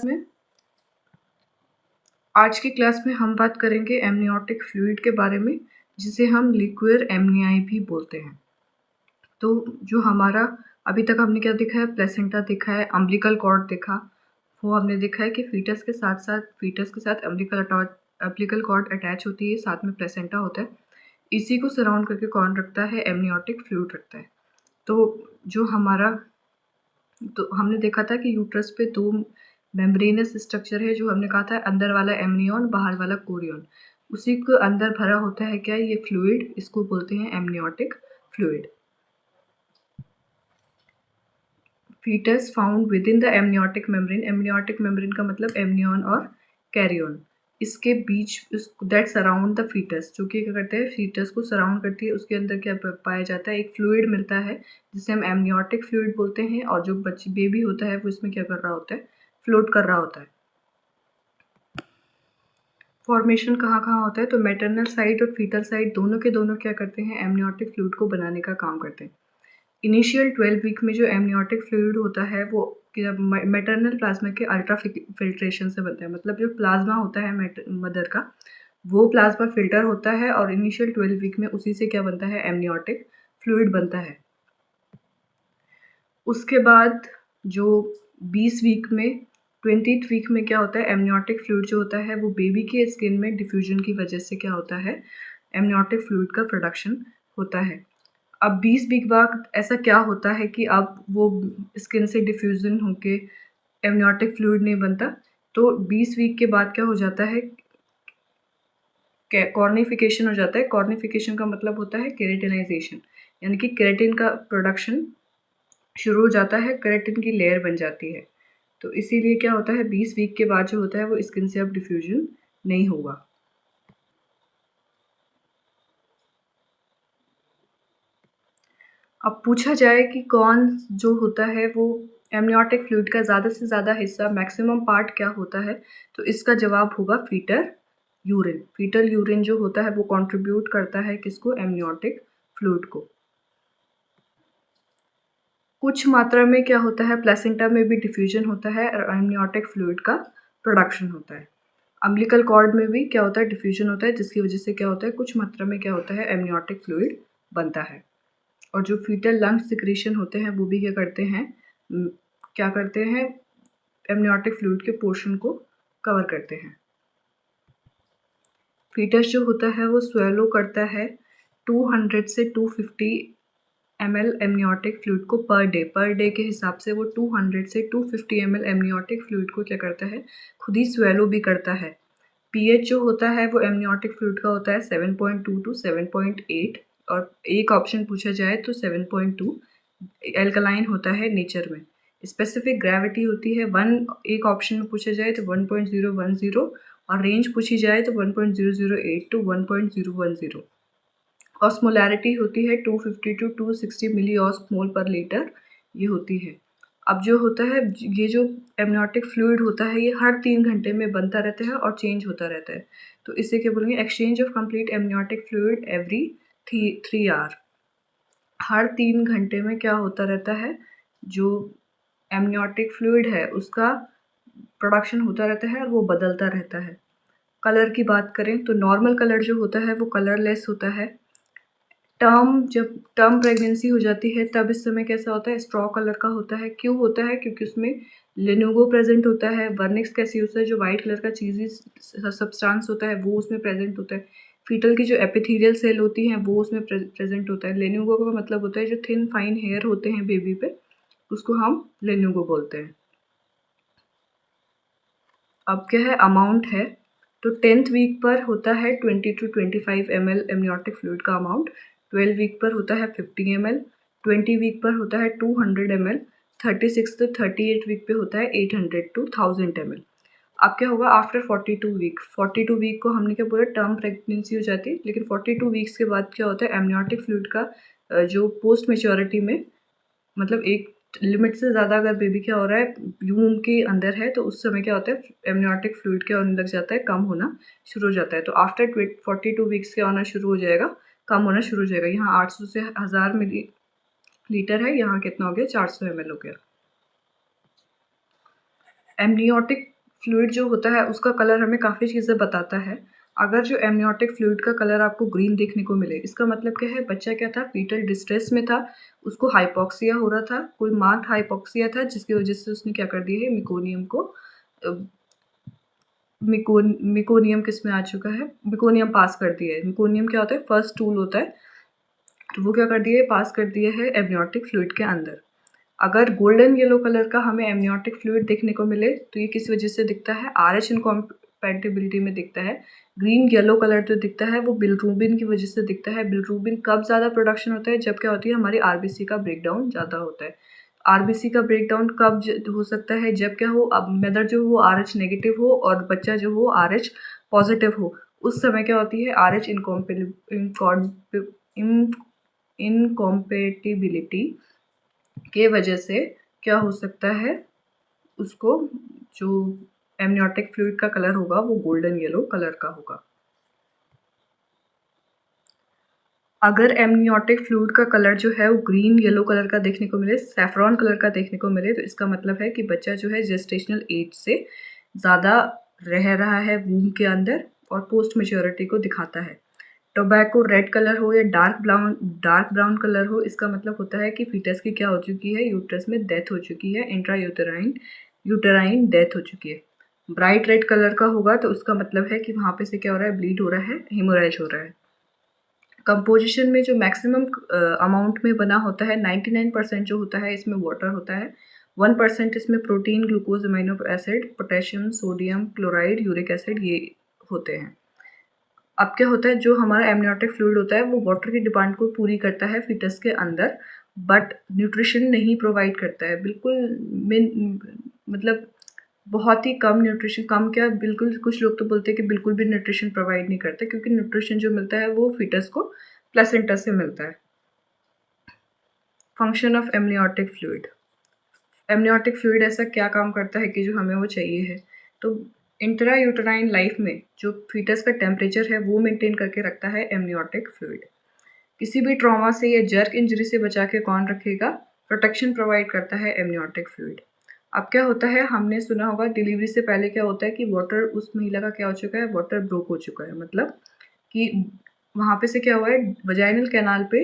में आज की क्लास में हम बात करेंगे एमनियोटिक फ्लूइड के बारे में, जिसे हम लिक्विड एमनियाई भी बोलते हैं। तो जो हमारा अभी तक हमने क्या देखा है, प्लेसेंटा देखा है, अम्बिलिकल कॉर्ड देखा, वो हमने देखा है कि फीटस के साथ अम्बिलिकल कॉर्ड अटैच होती है, साथ में प्लेसेंटा होता है। इसी को सराउंड करके कौन रखता है, एमनियोटिक फ्लूइड रखता है। तो हमने देखा था कि यूट्रस पे दो मेम्ब्रेनस स्ट्रक्चर है, जो हमने कहा था अंदर वाला एमनियन, बाहर वाला कोरियन। उसी के अंदर भरा होता है क्या, ये फ्लूइड, इसको बोलते हैं amniotic fluid. Foetus found within the amniotic membrane. Amniotic membrane का मतलब एमनियन और कैरियन, इसके बीच दैट सराउंड द फीटस, जो कि क्या करते हैं, फीटस को सराउंड करती है। उसके अंदर क्या पाया जाता है, एक फ्लूइड मिलता है जिसे हम एमनियोटिक फ्लूइड बोलते हैं। और जो बच्ची बेबी होता है वो इसमें क्या कर रहा होता है, फ्लोट कर रहा होता है। फॉर्मेशन कहाँ कहाँ होता है, तो मैटरनल साइड और फीटल साइड दोनों के दोनों क्या करते हैं, एमनियोटिक फ्लूइड को बनाने का काम करते हैं। इनिशियल 12 वीक में जो एमनियोटिक फ्लूइड होता है वो मैटरनल प्लाज्मा के अल्ट्रा फिल्ट्रेशन से बनता है। मतलब जो प्लाज्मा होता है मदर का, वो प्लाज्मा फिल्टर होता है और इनिशियल 12 वीक में उसी से क्या बनता है, एमनियोटिक फ्लूइड बनता है। उसके बाद जो 20 वीक में 20th वीक में क्या होता है, एमनियोटिक फ्लूइड जो होता है वो बेबी के स्किन में डिफ्यूजन की वजह से क्या होता है, एमनियोटिक फ्लूइड का प्रोडक्शन होता है। अब 20 वीक बाद ऐसा क्या होता है कि अब वो स्किन से डिफ्यूजन होके एमनियोटिक फ्लूइड नहीं बनता। तो 20 वीक के बाद क्या हो जाता है, कॉर्निफिकेशन हो जाता है। कॉर्निफिकेशन का मतलब होता है केरेटिनाइजेशन, यानी कि केरेटिन का प्रोडक्शन शुरू हो जाता है, केरेटिन की लेयर बन जाती है। तो इसीलिए क्या होता है, 20 वीक के बाद जो होता है वो स्किन से अब डिफ्यूजन नहीं होगा। अब पूछा जाए कि कौन जो होता है वो एमनियोटिक फ्लूइड का ज़्यादा से ज़्यादा हिस्सा, मैक्सिमम पार्ट क्या होता है, तो इसका जवाब होगा फीटल यूरिन। फीटल यूरिन जो होता है वो कंट्रीब्यूट करता है किसको, एमनियोटिक फ्लूइड को। कुछ मात्रा में क्या होता है, प्लेसेंटा में भी डिफ्यूजन होता है और एमनियोटिक फ्लूइड का प्रोडक्शन होता है। अम्बिलिकल कॉर्ड में भी क्या होता है, डिफ्यूजन होता है, जिसकी वजह से क्या होता है, कुछ मात्रा में क्या होता है, एमनियोटिक फ्लूइड बनता है। और जो फीटल लंग सिक्रीशन होते हैं वो भी क्या करते हैं, एमनियोटिक फ्लूइड के पोर्शन को कवर करते हैं। फीटस जो होता है वो स्वेलो करता है 200 से 250 ml एमनियोटिक फ्लूइड को पर डे के हिसाब से वो 200 से 250 ml एमनियोटिक फ्लूइड को क्या करता है, खुद ही स्वेलो भी करता है। पीएच जो होता है वो एमनियोटिक फ्लूइड का होता है 7.2 टू 7.8, और एक ऑप्शन पूछा जाए तो 7.2 एल्कलाइन होता है नेचर में। स्पेसिफिक ग्रेविटी होती है 1, एक ऑप्शन में पूछा जाए तो 1.010, और रेंज पूछी जाए तो 1.008 टू 1.010। ऑस्मोलैरिटी होती है 250 टू 260 मिली ऑस्मोल पर लीटर, ये होती है। अब जो होता है, ये जो एमनियोटिक फ्लूइड होता है ये हर 3 घंटे में बनता रहता है और चेंज होता रहता है। तो इसे क्या बोलेंगे, exchange of complete amniotic fluid every 3 hour. हर 3 घंटे में क्या होता रहता है, जो एमनियोटिक फ्लूइड है उसका प्रोडक्शन होता रहता है और वो बदलता रहता है। कलर की बात करें तो नॉर्मल कलर जो होता है वो कलरलेस होता है। जब टर्म प्रेगनेंसी हो जाती है तब इस समय कैसा होता है, स्ट्रॉ कलर का होता है। क्यों होता है, क्योंकि उसमें लेनुगो प्रेजेंट होता है। वर्निक्स कैसियोसा जो वाइट कलर का चीज़ी सब्सटेंस होता है वो उसमें प्रेजेंट होता है। फीटल की जो एपिथेलियल सेल होती हैं वो उसमें प्रेजेंट होता है। लेनुगो का मतलब होता है जो थिन फाइन हेयर होते हैं बेबी पे, उसको हम लेनुगो बोलते हैं। अब क्या है, अमाउंट है, तो 10th वीक पर होता है 20 टू 25 ml एमनियोटिक फ्लूइड का अमाउंट। 12 वीक पर होता है 50 ml। 20 वीक पर होता है 200 ml। 36 to 38 वीक पे होता है 800 टू 1000 ml। अब क्या होगा आफ्टर 42 वीक, 42 वीक को हमने क्या बोला, टर्म प्रेगनेंसी हो जाती है। लेकिन 42 वीक्स के बाद क्या होता है, एमनियोटिक फ्लूइड का जो पोस्ट मेच्योरिटी में, मतलब एक लिमिट से ज़्यादा अगर बेबी क्या हो रहा है, वूम के अंदर है, तो उस समय क्या होता है, एमनियोटिक फ्लूइड क्या होने लग जाता है, कम होना शुरू हो जाता है। तो आफ्टर 42 वीक्स क्या होना शुरू हो जाएगा, कम होना शुरू हो जाएगा। यहाँ 800 से 1000 मिली लीटर है, यहाँ कितना हो गया, 400 ml हो गया। एमनियोटिक फ्लूइड जो होता है उसका कलर हमें काफ़ी चीज़ें बताता है। अगर जो एमनियोटिक फ्लूइड का कलर आपको ग्रीन देखने को मिले, इसका मतलब क्या है, बच्चा क्या था, फीटल डिस्ट्रेस में था, उसको हाइपॉक्सिया हो रहा था, कोई मार्क्ड हाइपॉक्सिया था जिसकी वजह से उसने क्या कर दिया है, मेकोनियम को मेकोनियम किस में आ चुका है, मेकोनियम पास कर दिया है। मेकोनियम क्या होता है, फर्स्ट टूल होता है, तो वो क्या कर दिया है, पास कर दिया है एमनियोटिक फ्लूइड के अंदर। अगर गोल्डन येलो कलर का हमें एमनियोटिक फ्लूइड देखने को मिले तो ये किस वजह से दिखता है, RH इनकॉम्पैटिबिलिटी में दिखता है। ग्रीन येलो कलर जो दिखता है वो बिलरूबिन की वजह से दिखता है। बिलरूबिन कब ज़्यादा प्रोडक्शन होता है, जब क्या होती है, हमारी RBC का ब्रेकडाउन ज़्यादा होता है। RBC का ब्रेकडाउन कब हो सकता है, जब क्या हो, अब मदर जो हो RH नेगेटिव हो और बच्चा जो हो RH पॉजिटिव हो, उस समय क्या होती है, RH इनकॉम्पेटिबिलिटी के वजह से क्या हो सकता है, उसको जो एमनियोटिक फ्लूइड का कलर होगा वो गोल्डन येलो कलर का होगा। अगर एमनियोटिक फ्लूइड का कलर जो है वो ग्रीन येलो कलर का देखने को मिले, सैफरॉन कलर का देखने को मिले, तो इसका मतलब है कि बच्चा जो है जेस्टेशनल एज से ज़्यादा रह रहा है वूम के अंदर और पोस्ट मैच्योरिटी को दिखाता है। टोबैको रेड कलर हो या डार्क ब्राउन कलर हो, इसका मतलब होता है कि फीटस की क्या हो चुकी है, यूट्रस में डेथ हो चुकी है, यूटेराइन डेथ हो चुकी है। ब्राइट रेड कलर का होगा तो उसका मतलब है कि वहाँ पे से क्या हो रहा है, ब्लीड हो रहा है, हेमोरेज हो रहा है। कंपोजिशन में जो मैक्सिमम अमाउंट में बना होता है, 99% जो होता है इसमें वाटर होता है, 1% इसमें protein, glucose, amino acid, potassium, sodium chloride, uric acid, ये होते हैं। अब क्या होता है, जो हमारा एमनियोटिक फ्लूइड होता है वो वाटर की डिमांड को पूरी करता है फीटस के अंदर, बट न्यूट्रिशन नहीं प्रोवाइड करता है, बिल्कुल मतलब बहुत ही कम न्यूट्रिशन, कम क्या, बिल्कुल, कुछ लोग तो बोलते हैं कि बिल्कुल भी न्यूट्रिशन प्रोवाइड नहीं करता, क्योंकि न्यूट्रिशन जो मिलता है वो फीटस को प्लेसेंटा से मिलता है। Function of amniotic fluid. Amniotic fluid ऐसा क्या काम करता है कि जो हमें वो चाहिए है, तो इंट्रा यूटेराइन लाइफ में जो फीटस का टेम्परेचर है वो मेंटेन करके रखता है एमनियोटिक फ्लूइड। किसी भी ट्रॉमा से या जर्क इंजरी से बचा के कौन रखेगा, प्रोटेक्शन प्रोवाइड करता है एमनियोटिक फ्लूइड। अब क्या होता है, हमने सुना होगा डिलीवरी से पहले क्या होता है कि वाटर, उस महिला का क्या हो चुका है, वाटर ब्रोक हो चुका है, मतलब कि वहाँ पे से क्या हुआ है, वजाइनल कैनाल पे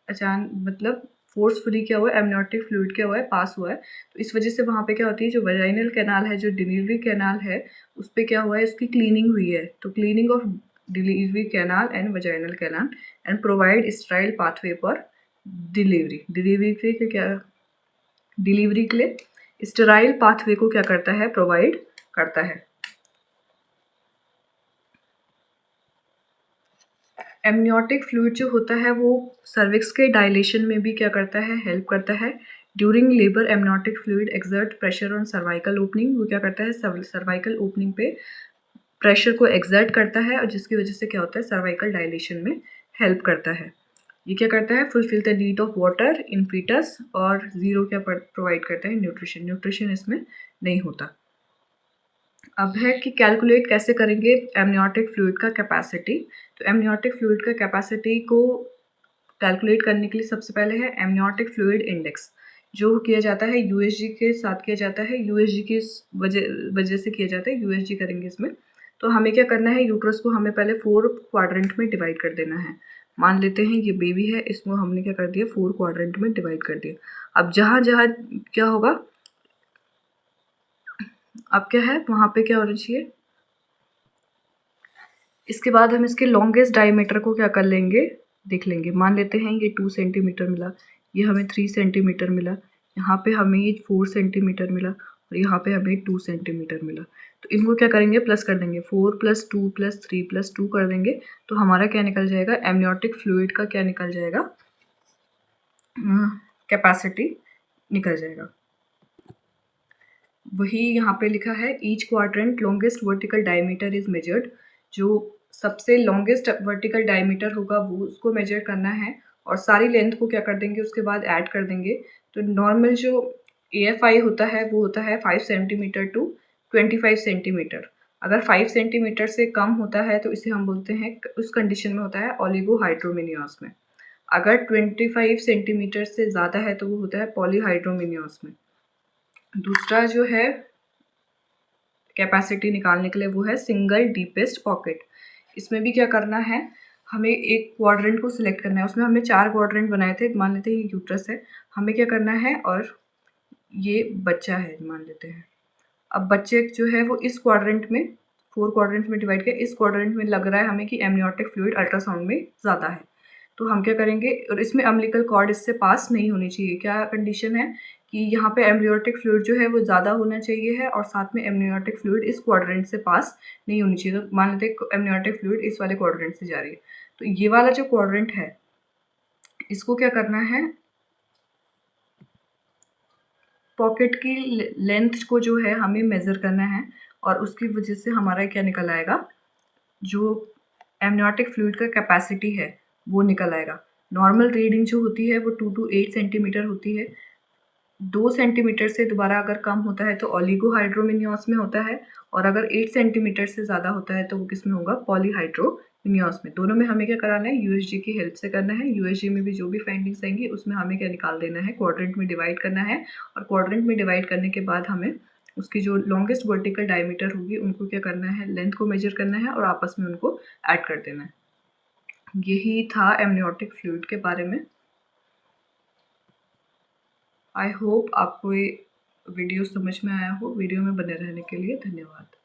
अचानक, मतलब फोर्सफुली क्या हुआ है, एमनियोटिक फ्लूइड क्या हुआ है, पास हुआ है, तो इस वजह से वहाँ पे क्या होती है, जो वजाइनल कैनाल है, जो डिलीवरी कैनाल है, उस पर क्या हुआ है, उसकी क्लीनिंग हुई है। तो cleaning of delivery canal and vaginal canal and provide Sterlite pathway for delivery के लिए स्टेराइल पाथवे को क्या करता है, प्रोवाइड करता है। एमनियोटिक फ्लूइड जो होता है वो सर्विक्स के डायलेशन में भी क्या करता है, हेल्प करता है। During labour amniotic fluid exert pressure on cervical opening, वो क्या करता है, सर्वाइकल ओपनिंग पे प्रेशर को एक्सर्ट करता है और जिसकी वजह से क्या होता है, सर्वाइकल डायलेशन में हेल्प करता है। ये क्या करता है, fulfil the need of water in foetus, और ज़ीरो क्या प्रोवाइड करता है, न्यूट्रिशन इसमें नहीं होता। अब है कि कैलकुलेट कैसे करेंगे एमनियोटिक फ्लूइड का कैपेसिटी। तो एमनियोटिक फ्लूइड का कैपेसिटी को कैलकुलेट करने के लिए सबसे पहले है एमनियोटिक फ्लूइड इंडेक्स, जो किया जाता है USG के साथ किया जाता है, USG की वजह से किया जाता है, USG करेंगे इसमें। तो हमें क्या करना है, यूट्रस को हमें पहले 4 क्वाड्रेंट में डिवाइड कर देना है। मान लेते हैं ये बेबी है, इसको हमने क्या कर दिया, 4 क्वाड्रेंट में डिवाइड कर दिया। अब जहाँ जहाँ क्या होगा, अब क्या है, वहाँ पे क्या होना चाहिए, इसके बाद हम इसके लॉन्गेस्ट डायमीटर को क्या कर लेंगे, देख लेंगे। मान लेते हैं ये 2 सेंटीमीटर मिला, ये हमें 3 सेंटीमीटर मिला, यहाँ पे हमें ये 4 सेंटीमीटर मिला और यहाँ पे हमें 2 सेंटीमीटर मिला। तो इनको क्या करेंगे, प्लस कर देंगे, 4 + 2 + 3 + 2 कर देंगे, तो हमारा क्या निकल जाएगा, एमनियोटिक फ्लूइड का क्या निकल जाएगा, कैपेसिटी निकल जाएगा। वही यहाँ पे लिखा है, each quadrant longest vertical diameter is measured, जो सबसे लॉन्गेस्ट वर्टिकल डायमीटर होगा वो उसको मेजर करना है और सारी लेंथ को क्या कर देंगे, उसके बाद ऐड कर देंगे। तो नॉर्मल जो AFI होता है वो होता है 5 सेंटीमीटर टू 25 सेंटीमीटर। अगर 5 सेंटीमीटर से कम होता है तो इसे हम बोलते हैं, उस कंडीशन में होता है ओलिगोहाइड्रोमिनियोस में। अगर 25 सेंटीमीटर से ज़्यादा है तो वो होता है पॉलीहाइड्रोमिनियोस में। दूसरा जो है कैपेसिटी निकालने के लिए, वो है सिंगल डीपेस्ट पॉकेट। इसमें भी क्या करना है, हमें एक क्वाड्रेंट को सिलेक्ट करना है। उसमें हमने 4 क्वाड्रेंट बनाए थे, मान लेते हैं ये यूट्रस है। हमें क्या करना है, और ये बच्चा है मान लेते हैं। अब बच्चे जो है वो इस क्वाड्रेंट में 4 क्वाड्रेंट में डिवाइड किया, इस क्वाड्रेंट में लग रहा है हमें कि एमनियोटिक फ्लूइड अल्ट्रासाउंड में ज़्यादा है। तो हम क्या करेंगे, और इसमें अम्बिलिकल कॉर्ड इससे पास नहीं होनी चाहिए। क्या कंडीशन है कि यहाँ पे एमनियोटिक फ्लूइड जो है वो ज़्यादा होना चाहिए है, और साथ में एमनियोटिक फ्लूइड इस क्वाड्रेंट से पास नहीं होनी चाहिए। तो मान लेते हैं एमनियोटिक फ्लूइड इस वाले क्वाड्रेंट से जा रही है, तो ये वाला जो क्वाड्रेंट है इसको क्या करना है, पॉकेट की लेंथ को जो है हमें मेज़र करना है, और उसकी वजह से हमारा क्या निकल आएगा, जो एमनियोटिक फ्लूइड का कैपेसिटी है वो निकल आएगा। नॉर्मल रीडिंग जो होती है वो 2 to 8 सेंटीमीटर होती है। 2 सेंटीमीटर से दोबारा अगर कम होता है तो ओलिगोहाइड्रोमिनियोस में होता है, और अगर 8 सेंटीमीटर से ज़्यादा होता है तो वो किस में होगा, पॉलीहाइड्रोमिनियोस में। दोनों में हमें क्या कराना है, यूएसजी की हेल्प से करना है। यूएसजी में भी जो भी फाइंडिंग्स आएंगी उसमें हमें क्या निकाल देना है, क्वाड्रेंट में डिवाइड करना है, और क्वाड्रेंट में डिवाइड करने के बाद हमें उसकी जो लॉन्गेस्ट वर्टिकल डायमीटर होगी उनको क्या करना है, लेंथ को मेजर करना है और आपस में उनको ऐड कर देना है। यही था एमनियोटिक फ्लूइड के बारे में। आई होप आपको ये वीडियो समझ में आया हो। वीडियो में बने रहने के लिए धन्यवाद।